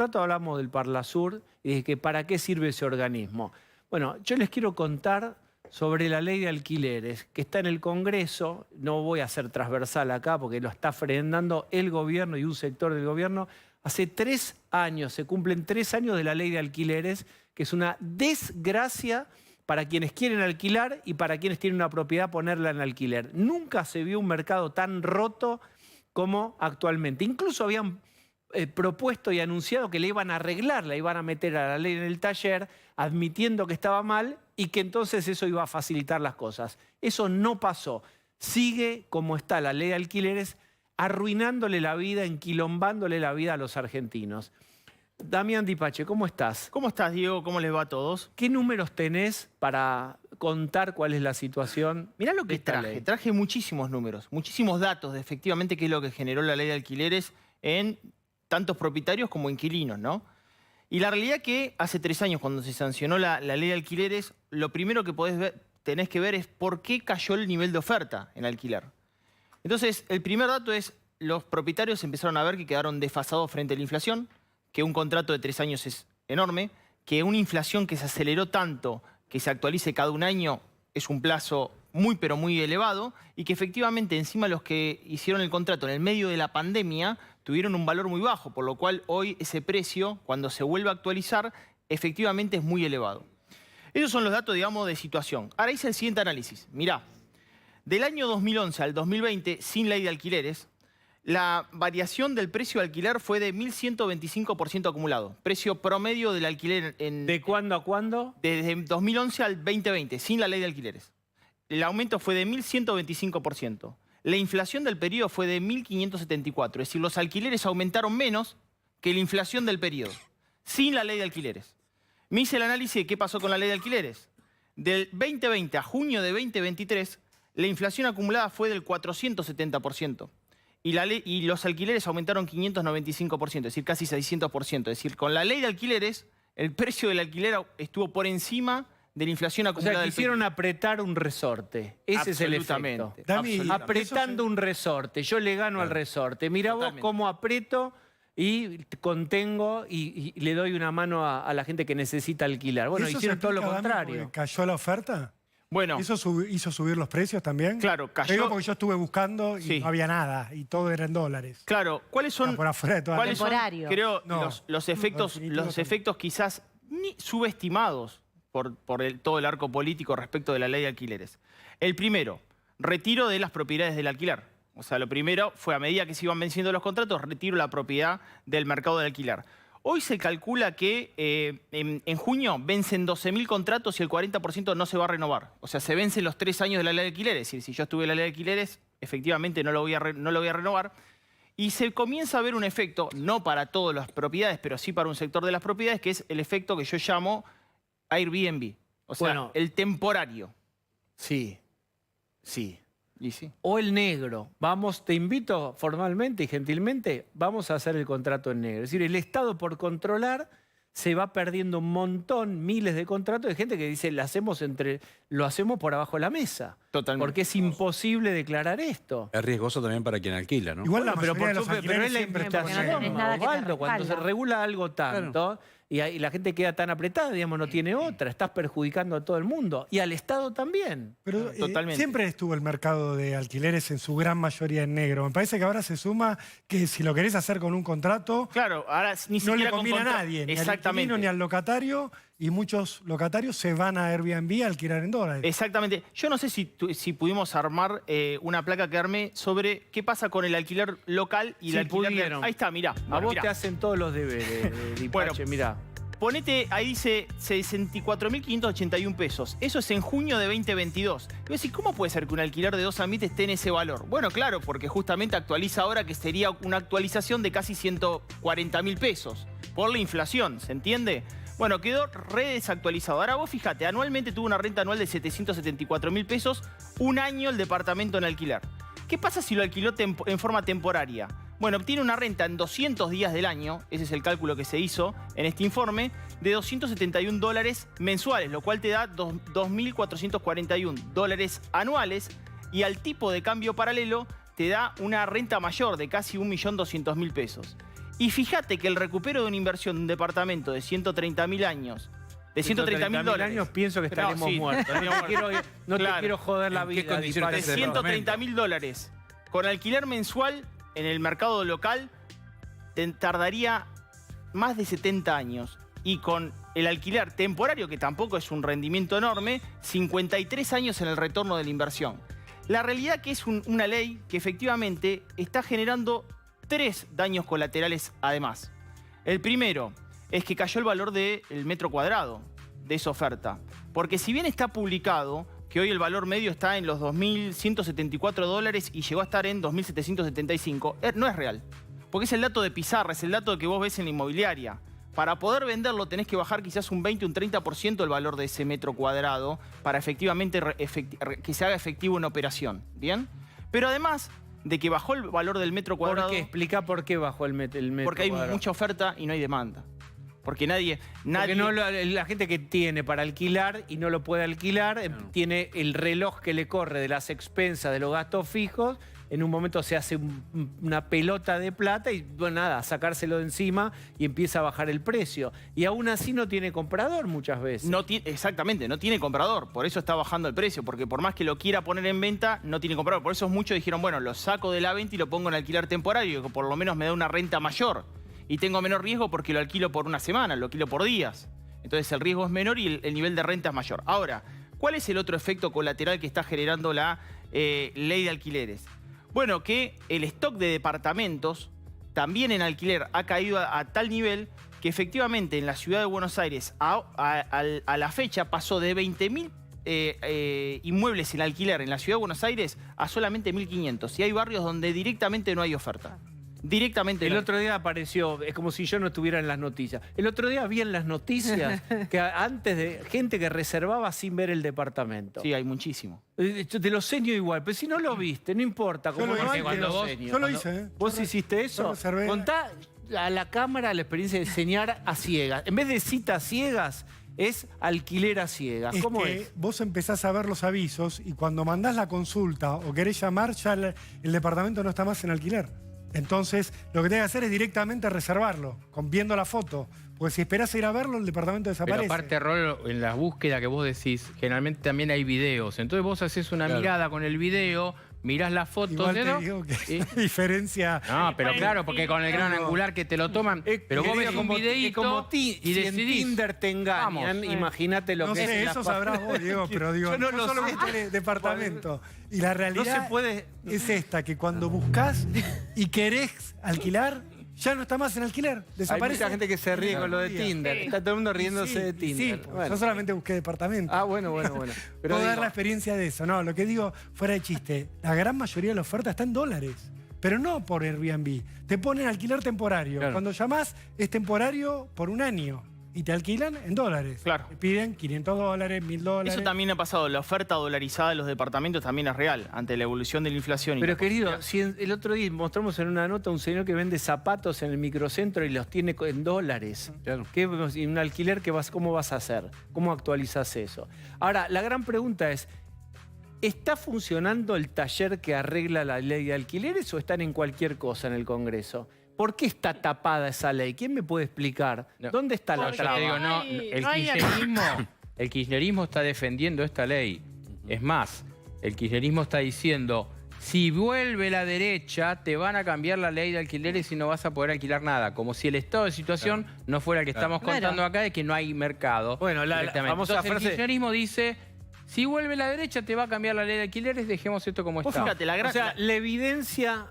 rato hablamos del Parlasur y de que para qué sirve ese organismo. Bueno, yo les quiero contar sobre la ley de alquileres, que está en el Congreso. No voy a ser transversal acá porque lo está frenando el gobierno y un sector del gobierno. Hace 3 años, se cumplen 3 años de la ley de alquileres, que es una desgracia para quienes quieren alquilar y para quienes tienen una propiedad ponerla en alquiler. Nunca se vio un mercado tan roto como actualmente. Incluso habían propuesto y anunciado que le iban a arreglar, la iban a meter a la ley en el taller, admitiendo que estaba mal y que entonces eso iba a facilitar las cosas. Eso no pasó. Sigue como está la ley de alquileres, arruinándole la vida, enquilombándole la vida a los argentinos. Damián Dipache, ¿cómo estás? ¿Cómo estás, Diego? ¿Cómo les va a todos? ¿Qué números tenés para contar cuál es la situación? Mirá lo que de esta traje. ley? Traje muchísimos números, muchísimos datos de efectivamente qué es lo que generó la ley de alquileres en tantos propietarios como inquilinos, ¿no? Y la realidad que hace 3 años, cuando se sancionó la ley de alquileres, lo primero que tenés que ver es por qué cayó el nivel de oferta en alquiler. Entonces, el primer dato es, los propietarios empezaron a ver que quedaron desfasados frente a la inflación, que un contrato de 3 años es enorme, que una inflación que se aceleró tanto, que se actualice cada 1 año, es un plazo muy pero muy elevado, y que efectivamente encima los que hicieron el contrato en el medio de la pandemia tuvieron un valor muy bajo, por lo cual hoy ese precio, cuando se vuelve a actualizar, efectivamente es muy elevado. Esos son los datos, digamos, de situación. Ahora hice el siguiente análisis. Mirá, del año 2011 al 2020, sin ley de alquileres, la variación del precio de alquiler fue de 1.125% acumulado. Precio promedio del alquiler en... ¿De cuándo a cuándo? Desde 2011 al 2020, sin la ley de alquileres. El aumento fue de 1.125%. La inflación del periodo fue de 1.574%. Es decir, los alquileres aumentaron menos que la inflación del periodo, sin la ley de alquileres. Me hice el análisis de qué pasó con la ley de alquileres. Del 2020 a junio de 2023, la inflación acumulada fue del 470%. Y los alquileres aumentaron 595%, es decir, casi 600%. Es decir, con la ley de alquileres, el precio del alquiler estuvo por encima de la inflación acumulada. O sea, quisieron apretar un resorte. Ese es el efecto. Dami, apretando un resorte. Yo le gano al resorte. Mirá vos cómo aprieto y contengo y le doy una mano a la gente que necesita alquilar. Bueno, hicieron todo lo contrario. ¿Cayó la oferta? Bueno, ¿Eso hizo subir los precios también? Claro, cayó. Digo porque yo estuve buscando y no había nada, y todo era en dólares. Claro, ¿cuáles son, por afuera de toda ¿cuáles son, creo, No, los efectos quizás subestimados por todo el arco político respecto de la ley de alquileres? El primero, retiro de las propiedades del alquiler. O sea, lo primero fue, a medida que se iban venciendo los contratos, retiro la propiedad del mercado de alquiler. Hoy se calcula que en junio vencen 12.000 contratos y el 40% no se va a renovar. O sea, se vencen los 3 años de la ley de alquileres. Es decir, si yo estuve en la ley de alquileres, efectivamente no lo voy a renovar. Y se comienza a ver un efecto, no para todas las propiedades, pero sí para un sector de las propiedades, que es el efecto que yo llamo Airbnb. O sea, el temporario. Sí, sí. Y sí. O el negro. Vamos, te invito formalmente y gentilmente, vamos a hacer el contrato en negro. Es decir, el Estado por controlar se va perdiendo un montón, miles de contratos de gente que dice, lo hacemos por abajo de la mesa. Totalmente. Porque es imposible declarar esto. Es riesgoso también para quien alquila, ¿no? Igual la pero mayoría de los pero alquileres es la siempre invitación, es nada que te Osvaldo, cuando se respalda. regula algo tanto y la gente queda tan apretada, digamos, no tiene otra. Estás perjudicando a todo el mundo. Y al Estado también. Pero Totalmente. siempre estuvo el mercado de alquileres en su gran mayoría en negro. Me parece que ahora se suma que si lo querés hacer con un contrato, Claro, ahora ni no siquiera le conviene a con nadie, ni al Exactamente. inquilino ni al locatario, y muchos locatarios se van a Airbnb a alquilar en dólares. Exactamente. Yo no sé si pudimos armar una placa que armé sobre qué pasa con el alquiler local y el alquiler... pudieron. Ahí está, mirá. A vos mirá. te hacen todos los deberes, Dipache, mirá. Ponete, ahí dice 64.581 pesos. Eso es en junio de 2022. Y vos decís, ¿cómo puede ser que un alquiler de 2 ambientes esté en ese valor? Bueno, claro, porque justamente actualiza ahora, que sería una actualización de casi 140.000 pesos por la inflación, ¿se entiende? Bueno, quedó re desactualizado. Ahora vos fíjate, anualmente tuvo una renta anual de 774.000 pesos, un año el departamento en alquiler. ¿Qué pasa si lo alquiló en forma temporaria? Bueno, obtiene una renta en 200 días del año, ese es el cálculo que se hizo en este informe, de $271 mensuales, lo cual te da $2.441 anuales, y al tipo de cambio paralelo te da una renta mayor de casi 1.200.000 pesos. Y fíjate que el recupero de una inversión de un departamento de 130.000 años, de 130.000 dólares. años pienso que estaremos sí, muertos. No te Claro. quiero joder la ¿En qué vida. condiciones De estás en el 130.000 dólares. Con alquiler mensual en el mercado local te tardaría más de 70 años. Y con el alquiler temporario, que tampoco es un rendimiento enorme, 53 años en el retorno de la inversión. La realidad que es una ley que efectivamente está generando 3 daños colaterales además. El primero es que cayó el valor del metro cuadrado de esa oferta. Porque si bien está publicado que hoy el valor medio está en los 2.174 dólares y llegó a estar en 2.775, no es real. Porque es el dato de pizarra, es el dato que vos ves en la inmobiliaria. Para poder venderlo tenés que bajar quizás un 20 o un 30% el valor de ese metro cuadrado para efectivamente que se haga efectivo en operación. ¿Bien? Pero además de que bajó el valor del metro cuadrado... ¿Por qué? Explica por qué bajó el metro Porque hay cuadrado. mucha oferta y no hay demanda. Porque nadie... Porque no la gente que tiene para alquilar y no lo puede alquilar, tiene el reloj que le corre de las expensas, de los gastos fijos, en un momento se hace una pelota de plata y, bueno, nada, sacárselo de encima y empieza a bajar el precio. Y aún así no tiene comprador muchas veces. Exactamente, no tiene comprador. Por eso está bajando el precio, porque por más que lo quiera poner en venta, no tiene comprador. Por eso muchos dijeron, bueno, lo saco de la venta y lo pongo en alquiler temporario, que por lo menos me da una renta mayor. Y tengo menor riesgo porque lo alquilo por una semana, lo alquilo por días. Entonces el riesgo es menor y el nivel de renta es mayor. Ahora, ¿cuál es el otro efecto colateral que está generando la ley de alquileres? Bueno, que el stock de departamentos también en alquiler ha caído a tal nivel que efectivamente en la ciudad de Buenos Aires a la fecha pasó de 20.000 inmuebles en alquiler en la ciudad de Buenos Aires a solamente 1.500. Y hay barrios donde directamente no hay oferta. Directamente. El otro día apareció, es como si yo no estuviera en las noticias. El otro día vi en las noticias que antes de gente que reservaba sin ver el departamento. Sí, hay muchísimo. Te lo seño igual, pero si no lo viste, no importa. Como Yo lo no hice. hay, te lo seño. Yo lo hice, ¿eh? ¿Vos hiciste eso? yo reservé. Contá a la cámara la experiencia de enseñar a ciegas. En vez de citas ciegas, es alquiler a ciegas. Es ¿Cómo que es? vos empezás a ver los avisos y cuando mandás la consulta o querés llamar, ya el departamento no está más en alquiler. Entonces, lo que tenés que hacer es directamente reservarlo, viendo la foto. Porque si esperás a ir a verlo, el departamento desaparece. Pero aparte, Rolo, en la búsqueda que vos decís, generalmente también hay videos. Entonces vos haces una mirada con el video, mirás la foto, Igual te ¿no? digo que la diferencia... No, pero claro, porque con el gran angular que te lo toman, pero vos ves un videíto y si en decidís. Tinder te engañan, Vamos. imagínate lo No que sé, es. eso sabrás vos, Diego, pero digo, Yo no yo lo solo sé. busqué departamento. Y la No realidad se puede... es esta, que cuando buscás y querés alquilar, ya no está más en alquiler. Hay Desaparece. mucha gente que se ríe con lo de Tinder. Sí. Está todo el mundo riéndose de Y Tinder. sí, Bueno. yo solamente busqué departamento. Ah, bueno. Pero Puedo dar digo, la experiencia de eso. No, lo que digo, fuera de chiste, la gran mayoría de la oferta está en dólares. Pero no por Airbnb. Te ponen alquiler temporario. Claro. Cuando llamás, es temporario por un año. Y te alquilan en dólares. Claro. Te piden 500 dólares, 1.000 dólares. Eso también ha pasado. La oferta dolarizada de los departamentos también es real ante la evolución de la inflación. y pero la querido, si el otro día mostramos en una nota a un señor que vende zapatos en el microcentro y los tiene en dólares. Claro. ¿Y un alquiler cómo vas a hacer? ¿Cómo actualizás eso? Ahora, la gran pregunta es, ¿está funcionando el taller que arregla la ley de alquileres o están en cualquier cosa en el Congreso? ¿Por qué está tapada esa ley? ¿Quién me puede explicar? No. ¿Dónde está la Porque Yo te traba? digo, no no, hay- el no hay- kirchnerismo está defendiendo esta ley. Es más, el kirchnerismo está diciendo, si vuelve la derecha, te van a cambiar la ley de alquileres y no vas a poder alquilar nada. Como si el estado de situación no fuera el que estamos Claro. contando acá, de que no hay mercado. Bueno, la directamente. famosa Entonces, frase- el kirchnerismo dice, si vuelve la derecha, te va a cambiar la ley de alquileres, dejemos esto como Vos está. fíjate, O sea, la evidencia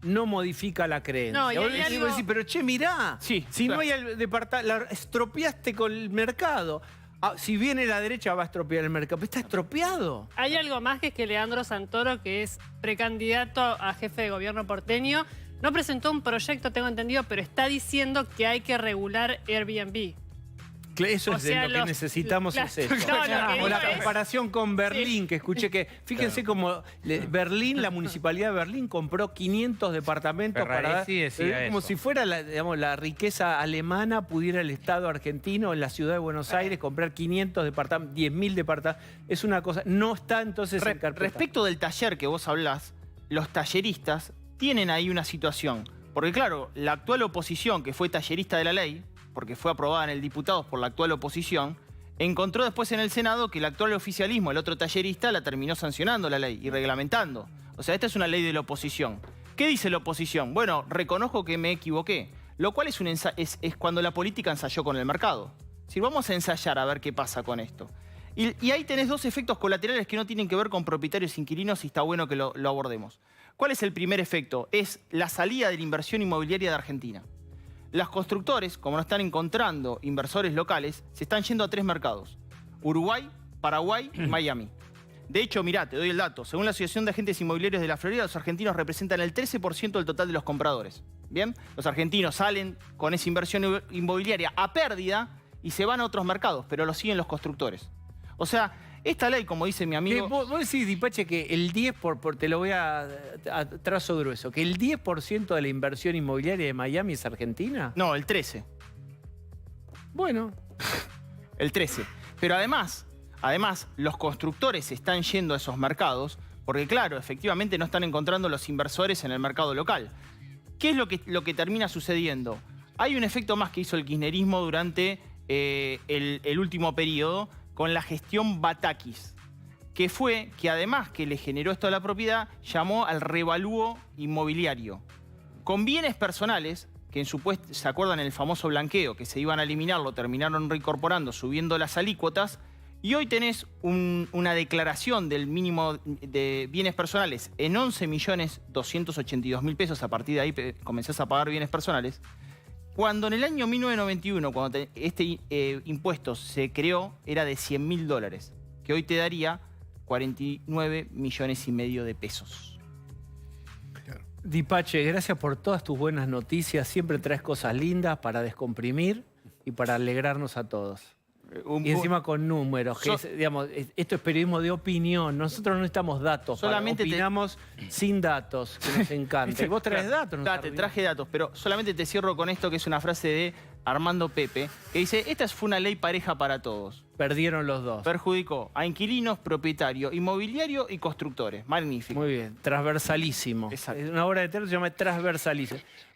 no modifica la creencia. No, y Vos hay decís, algo- pero che, mirá, Sí, si claro. no hay el departamento, estropeaste con el mercado. Ah, si viene la derecha va a estropear el mercado. Pero está estropeado. Hay algo más que es que Leandro Santoro, que es precandidato a jefe de gobierno porteño, no presentó un proyecto, tengo entendido, pero está diciendo que hay que regular Airbnb. Eso O es sea, lo que los- necesitamos, claro. es eso. No, lo que O digo la es- comparación con Berlín, que escuché que, fíjense cómo Berlín, la municipalidad de Berlín compró 500 departamentos Ferraresi decía como eso. si fuera la riqueza alemana, pudiera el Estado argentino en la ciudad de Buenos Aires comprar 500 departamentos, 10.000 departamentos. Es una cosa, no está entonces en carpeta. Respecto del taller que vos hablás, los talleristas tienen ahí una situación. Porque claro, la actual oposición, que fue tallerista de la ley, porque fue aprobada en el Diputados por la actual oposición, encontró después en el Senado que el actual oficialismo, el otro tallerista, la terminó sancionando la ley y reglamentando. O sea, esta es una ley de la oposición. ¿Qué dice la oposición? Bueno, reconozco que me equivoqué. Lo cual es cuando la política ensayó con el mercado. Si vamos a ensayar a ver qué pasa con esto. Y ahí tenés dos efectos colaterales que no tienen que ver con propietarios inquilinos y está bueno que lo abordemos. ¿Cuál es el primer efecto? Es la salida de la inversión inmobiliaria de Argentina. Los constructores, como no están encontrando inversores locales, se están yendo a 3 mercados. Uruguay, Paraguay y Miami. De hecho, mirá, te doy el dato. Según la Asociación de Agentes Inmobiliarios de la Florida, los argentinos representan el 13% del total de los compradores. ¿Bien? Los argentinos salen con esa inversión inmobiliaria a pérdida y se van a otros mercados, pero lo siguen los constructores. O sea, esta ley, como dice mi amigo... Vos decís, Dipache, que el 10%, te lo voy a trazo grueso, que el 10% de la inversión inmobiliaria de Miami es argentina. No, el 13%. Bueno. El 13%. Pero además, los constructores están yendo a esos mercados porque, claro, efectivamente no están encontrando los inversores en el mercado local. ¿Qué es lo que termina sucediendo? Hay un efecto más que hizo el kirchnerismo durante el último periodo con la gestión Batakis, que fue que además que le generó esto a la propiedad, llamó al revalúo inmobiliario. Con bienes personales, que en supuesto, ¿se acuerdan el famoso blanqueo? Que se iban a eliminar, lo terminaron reincorporando, subiendo las alícuotas, y hoy tenés una declaración del mínimo de bienes personales en 11.282.000 pesos. A partir de ahí comenzás a pagar bienes personales. Cuando en el año 1991, cuando este impuesto se creó, era de $100.000, que hoy te daría 49,5 millones de pesos. Dipache, gracias por todas tus buenas noticias. Siempre traes cosas lindas para descomprimir y para alegrarnos a todos. Y encima con números, que digamos, esto es periodismo de opinión. Nosotros no necesitamos datos, solamente opinamos sin datos, que nos encanta. Y vos traes datos. Te traje datos, pero solamente te cierro con esto, que es una frase de Armando Pepe, que dice, esta fue una ley pareja para todos. Perdieron los dos. Perjudicó a inquilinos, propietarios, inmobiliario y constructores. Magnífico. Muy bien, transversalísimo. Exacto. Una obra de teatro se llama transversalísimo.